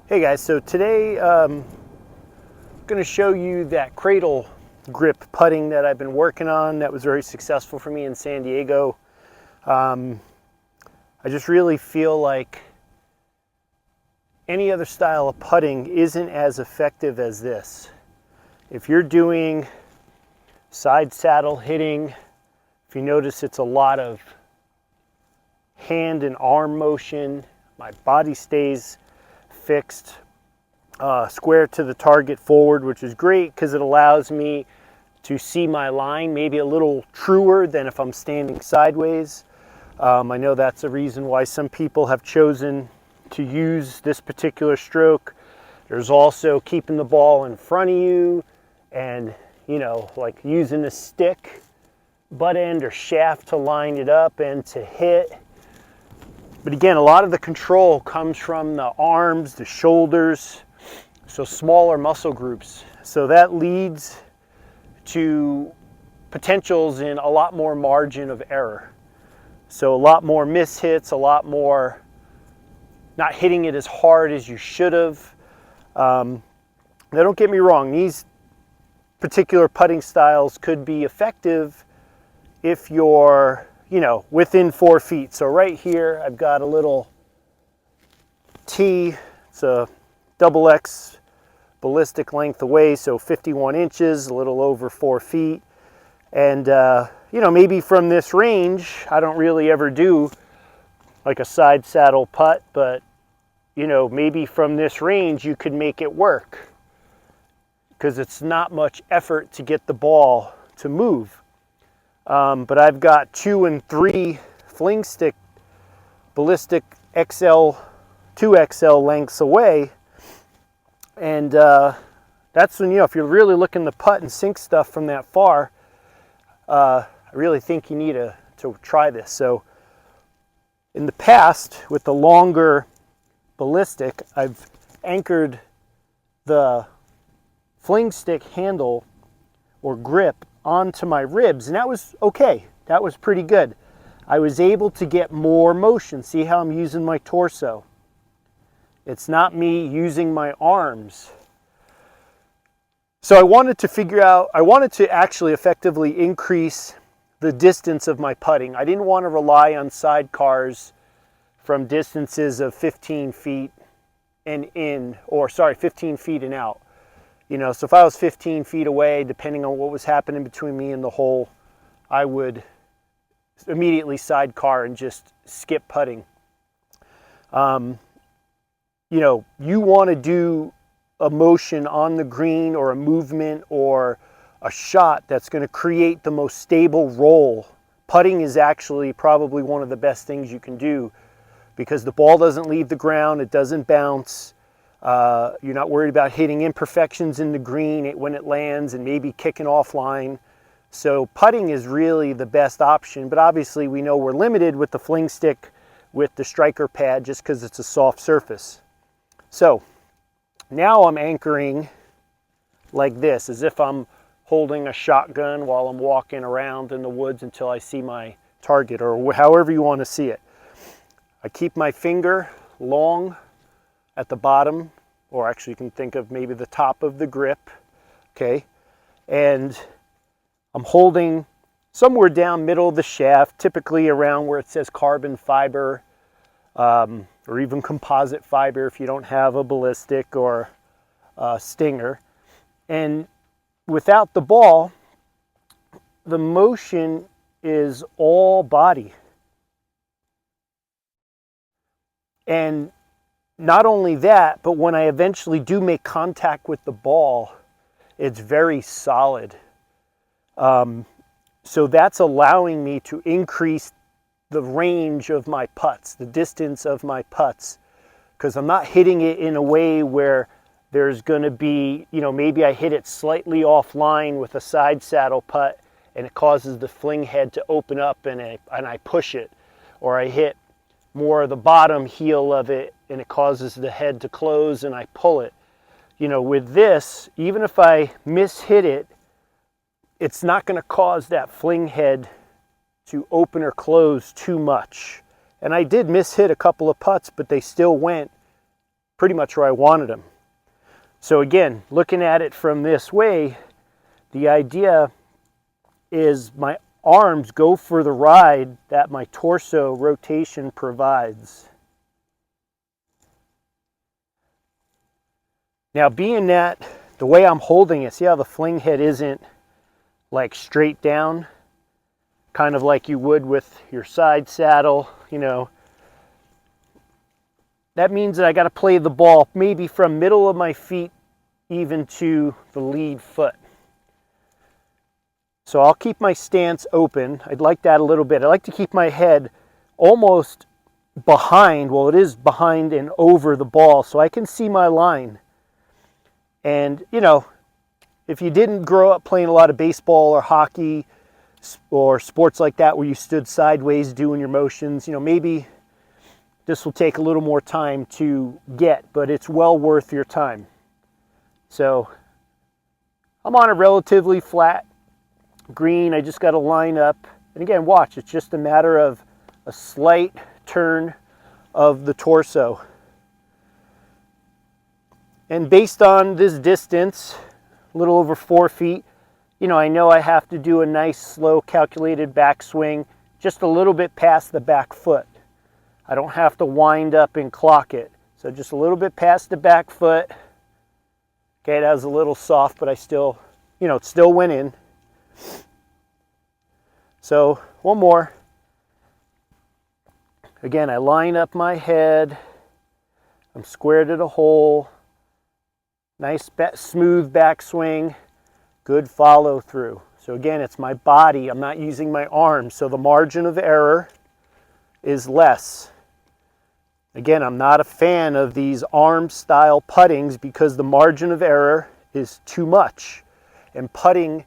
Hey guys, so today I'm going to show you that cradle grip putting that I've been working on that was very successful for me in San Diego. I just really feel like any other style of putting isn't as effective as this. If you're doing side saddle hitting, if you notice it's a lot of hand and arm motion, my body stays fixed square to the target forward, which is great because it allows me to see my line maybe a little truer than if I'm standing sideways. I know that's a reason why some people have chosen to use this particular stroke. There's also keeping the ball in front of you and, you know, like using a stick, butt end or shaft to line it up and to hit. But again, a lot of the control comes from the arms, the shoulders, so smaller muscle groups. So that leads to potentials in a lot more margin of error. So a lot more mishits, a lot more not hitting it as hard as you should have. Now don't get me wrong, these particular putting styles could be effective if you're, you know, within 4 feet. So right here, I've got a little T. It's a XX ballistic length away, so 51 inches, a little over 4 feet. And, you know, maybe from this range, I don't really ever do like a side saddle putt, but, you know, maybe from this range, you could make it work because it's not much effort to get the ball to move. But I've got 2 and 3 fling stick ballistic XL, 2XL lengths away. And that's when, you know, if you're really looking to putt and sink stuff from that far, I really think you need to try this. So in the past, with the longer ballistic, I've anchored the fling stick handle or grip onto my ribs, and that was okay. That was pretty good. I was able to get more motion. See how I'm using my torso? It's not me using my arms. So I wanted to actually effectively increase the distance of my putting. I didn't want to rely on sidecars from distances of 15 feet and in, or sorry, 15 feet and out. You know, so if I was 15 feet away, depending on what was happening between me and the hole, I would immediately sidecar and just skip putting. You know, you want to do a motion on the green or a movement or a shot that's going to create the most stable roll. Putting is actually probably one of the best things you can do because the ball doesn't leave the ground, it doesn't bounce. You're not worried about hitting imperfections in the green when it lands and maybe kicking offline. So putting is really the best option, but obviously we know we're limited with the fling stick with the striker pad just because it's a soft surface. So now I'm anchoring like this, as if I'm holding a shotgun while I'm walking around in the woods until I see my target, or however you want to see it. I keep my finger long at the bottom, or actually you can think of maybe the top of the grip, okay? And I'm holding somewhere down middle of the shaft, typically around where it says carbon fiber, or even composite fiber if you don't have a ballistic or a stinger. And without the ball, the motion is all body. And not only that, but when I eventually do make contact with the ball, it's very solid. So that's allowing me to increase the range of my putts, the distance of my putts, because I'm not hitting it in a way where there's going to be, you know, maybe I hit it slightly offline with a side saddle putt and it causes the fling head to open up and I push it, or I hit more of the bottom heel of it and it causes the head to close and I pull it. You know, with this, even if I mishit it, it's not going to cause that fling head to open or close too much. And I did mishit a couple of putts, but they still went pretty much where I wanted them. So again, looking at it from this way, the idea is my arms go for the ride that my torso rotation provides. Now, being that the way I'm holding it, see how the fling head isn't like straight down, kind of like you would with your side saddle, you know, that means that I got to play the ball maybe from middle of my feet even to the lead foot. So I'll keep my stance open. I'd like that a little bit. I like to keep my head almost behind, well, it is behind and over the ball, so I can see my line. And, you know, if you didn't grow up playing a lot of baseball or hockey or sports like that where you stood sideways doing your motions, you know, maybe this will take a little more time to get, but it's well worth your time. So I'm on a relatively flat green. I just got to line up. And again, watch, it's just a matter of a slight turn of the torso. And based on this distance, a little over 4 feet, you know I have to do a nice, slow, calculated backswing, just a little bit past the back foot. I don't have to wind up and clock it. So just a little bit past the back foot. Okay, that was a little soft, but I still, you know, it still went in. So one more. Again, I line up my head. I'm square to the hole. Nice smooth backswing, good follow through. So again, it's my body, I'm not using my arms, so the margin of error is less. Again, I'm not a fan of these arm style puttings because the margin of error is too much. And putting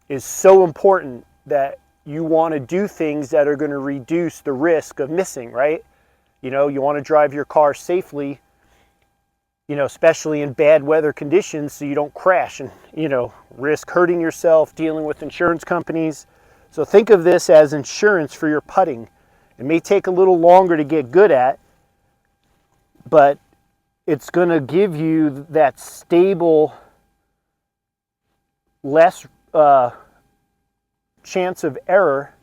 is so important that you want to do things that are going to reduce the risk of missing, right? You know, you want to drive your car safely, you know, especially in bad weather conditions so you don't crash and, you know, risk hurting yourself, dealing with insurance companies. So think of this as insurance for your putting. It may take a little longer to get good at, but it's going to give you that stable, less chance of error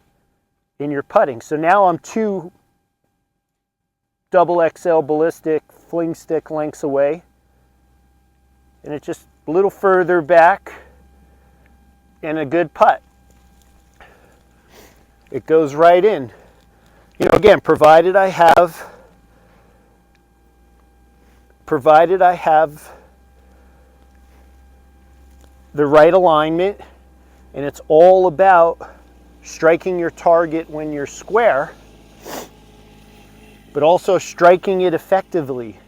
in your putting. So now I'm 2 XXL ballistic fling stick lengths away, and it's just a little further back and a good putt. It goes right in. You know, again, provided I have the right alignment, and it's all about striking your target when you're square, but also striking it effectively.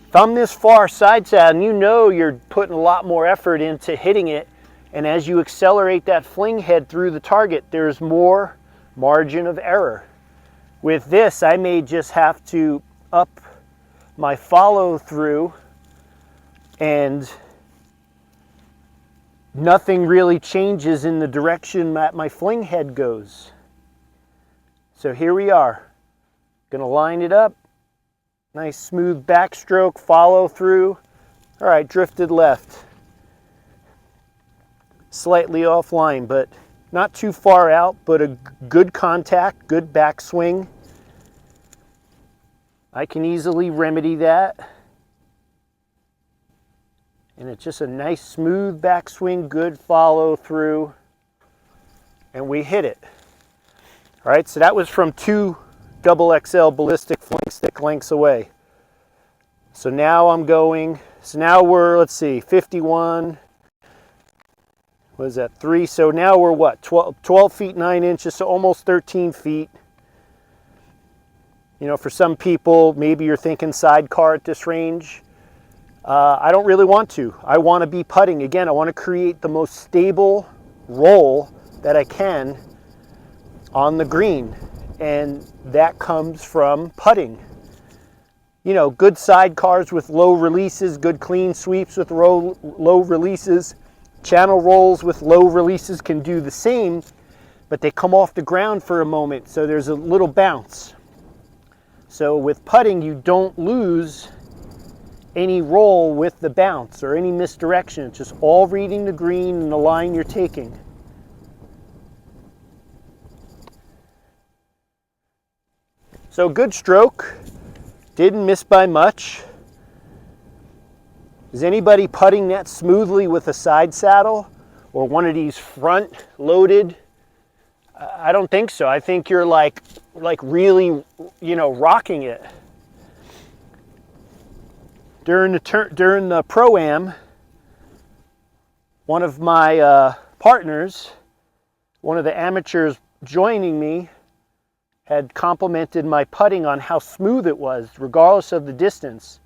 If I'm this far side saddle, and you know you're putting a lot more effort into hitting it, and as you accelerate that fling head through the target, there's more margin of error. With this, I may just have to up my follow through, and nothing really changes in the direction that my fling head goes. So here we are. Gonna line it up. Nice smooth backstroke, follow through. All right, drifted left. Slightly offline, but not too far out, but a good contact, good backswing. I can easily remedy that. And it's just a nice smooth backswing, good follow through, and we hit it. All right, so that was from 2 XXL ballistic fling stick lengths away. So now I'm going, so now we're, let's see, 51, what is that, 3? So now we're what, 12 feet 9 inches, so almost 13 feet. You know, for some people, maybe you're thinking sidecar at this range. I don't really want to. I want to be putting. Again, I want to create the most stable roll that I can on the green. And that comes from putting. You know, good sidecars with low releases, good clean sweeps with low releases, channel rolls with low releases can do the same, but they come off the ground for a moment, so there's a little bounce. So with putting, you don't lose any roll with the bounce or any misdirection. It's just all reading the green and the line you're taking. So good stroke, didn't miss by much. Is anybody putting that smoothly with a side saddle or one of these front loaded? I don't think so. I think you're like really, you know, rocking it. During the Pro-Am, one of my partners, one of the amateurs joining me, had complimented my putting on how smooth it was, regardless of the distance.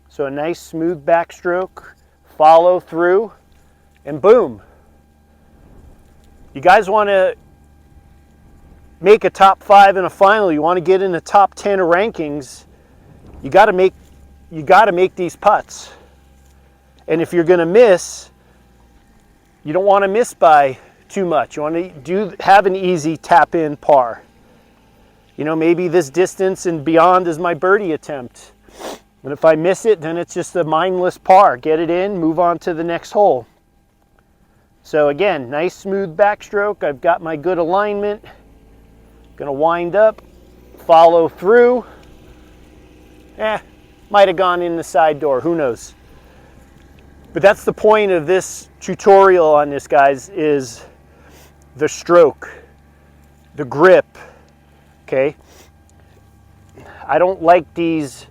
So a nice smooth backstroke, follow through, and boom. You guys want to make a top 5 in a final, you want to get in the top 10 of rankings, you got to make these putts. And if you're going to miss, you don't want to miss by too much. You want to have an easy tap in par. You know, maybe this distance and beyond is my birdie attempt. And if I miss it, then it's just a mindless par. Get it in, move on to the next hole. So again, nice smooth backstroke. I've got my good alignment. Gonna wind up, follow through. Might have gone in the side door, who knows. But that's the point of this tutorial on this, guys, is the stroke, the grip. Okay, I don't like these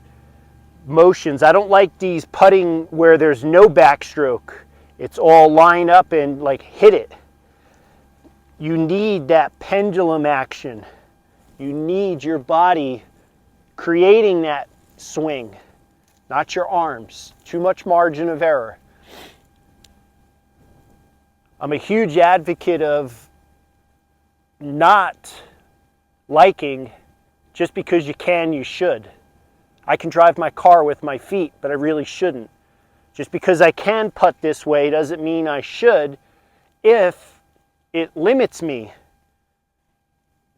motions. I don't like these putting where there's no backstroke. It's all line up and like hit it. You need that pendulum action. You need your body creating that swing, not your arms. Too much margin of error. I'm a huge advocate of not liking just because you can, you should. I can drive my car with my feet, but I really shouldn't. Just because I can putt this way doesn't mean I should if it limits me.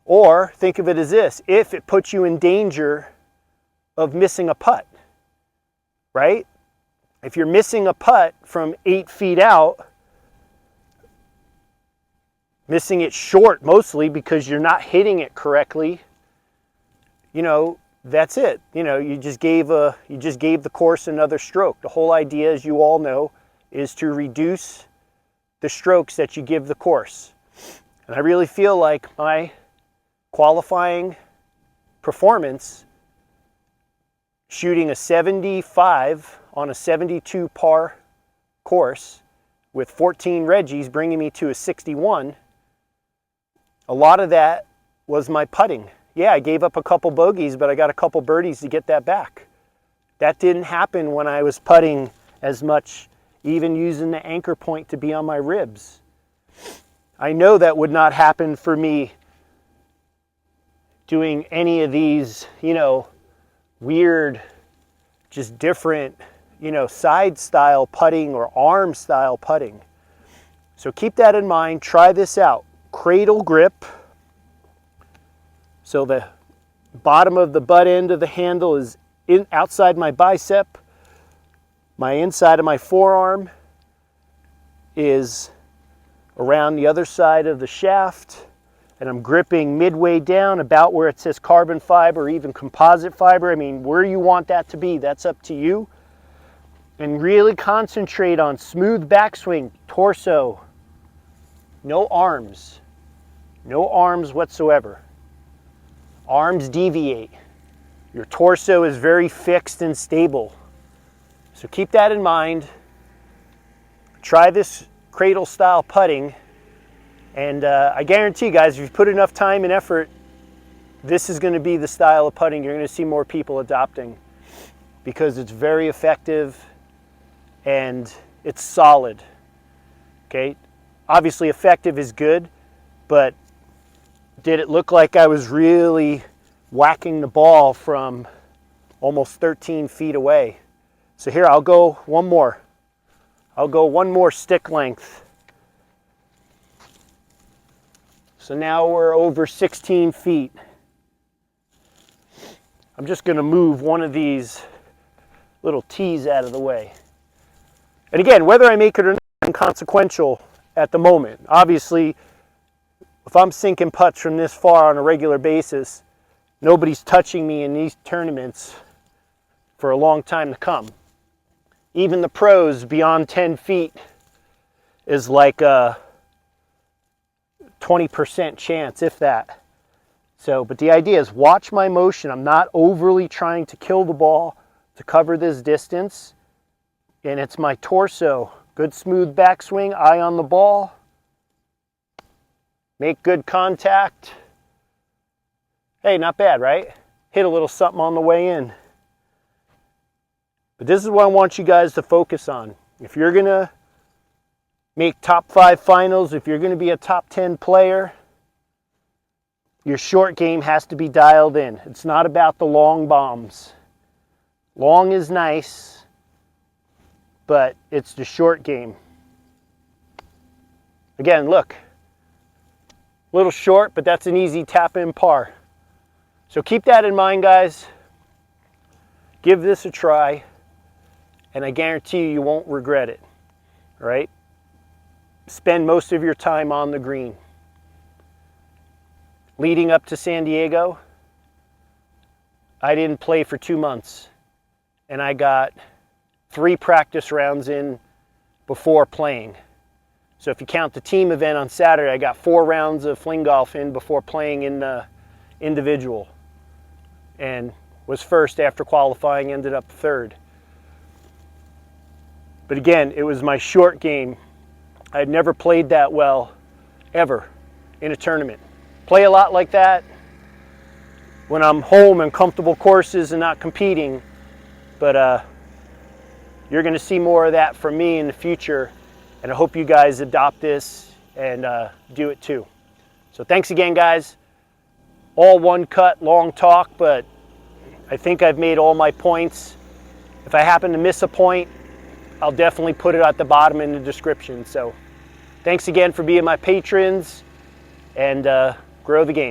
Or think of it as this, if it puts you in danger of missing a putt, right? If you're missing a putt from 8 feet out, missing it short mostly because you're not hitting it correctly, you know, that's it. You know, you just gave the course another stroke. The whole idea, as you all know, is to reduce the strokes that you give the course. And I really feel like my qualifying performance, shooting a 75 on a 72 par course with 14 Reggies bringing me to a 61, a lot of that was my putting. Yeah, I gave up a couple bogeys, but I got a couple birdies to get that back. That didn't happen when I was putting as much, even using the anchor point to be on my ribs. I know that would not happen for me doing any of these, you know, weird, just different, you know, side style putting or arm style putting. So keep that in mind. Try this out. Cradle grip. So the bottom of the butt end of the handle is outside my bicep. My inside of my forearm is around the other side of the shaft, and I'm gripping midway down about where it says carbon fiber or even composite fiber. I mean, where you want that to be, that's up to you. And really concentrate on smooth backswing, torso, no arms whatsoever. Arms deviate. Your torso is very fixed and stable. So keep that in mind. Try this cradle style putting, and I guarantee, guys, if you put enough time and effort, this is going to be the style of putting you're going to see more people adopting, because it's very effective and it's solid. Okay, obviously effective is good, but did it look like I was really whacking the ball from almost 13 feet away? So here, I'll go one more. I'll go one more stick length. So now we're over 16 feet. I'm just going to move one of these little tees out of the way. And again, whether I make it or not is inconsequential at the moment. Obviously, if I'm sinking putts from this far on a regular basis, nobody's touching me in these tournaments for a long time to come. Even the pros beyond 10 feet is like a 20% chance, if that. So, but the idea is watch my motion. I'm not overly trying to kill the ball to cover this distance. And it's my torso. Good smooth backswing, eye on the ball. Make good contact. Hey, not bad, right? Hit a little something on the way in. But this is what I want you guys to focus on. If you're going to make top 5 finals, if you're going to be a top 10 player, your short game has to be dialed in. It's not about the long bombs. Long is nice, but it's the short game. Again, look. A little short, but that's an easy tap-in par. So keep that in mind, guys. Give this a try, and I guarantee you, you won't regret it. All right? Spend most of your time on the green. Leading up to San Diego, I didn't play for 2 months, and I got 3 practice rounds in before playing. So if you count the team event on Saturday, I got 4 rounds of FlingGolf in before playing in the individual, and was first after qualifying, ended up third. But again, it was my short game. I had never played that well, ever, in a tournament. Play a lot like that when I'm home in comfortable courses and not competing, but you're going to see more of that from me in the future, and I hope you guys adopt this and do it too. So thanks again, guys. All one cut, long talk, but I think I've made all my points. If I happen to miss a point, I'll definitely put it at the bottom in the description. So thanks again for being my patrons, and grow the game.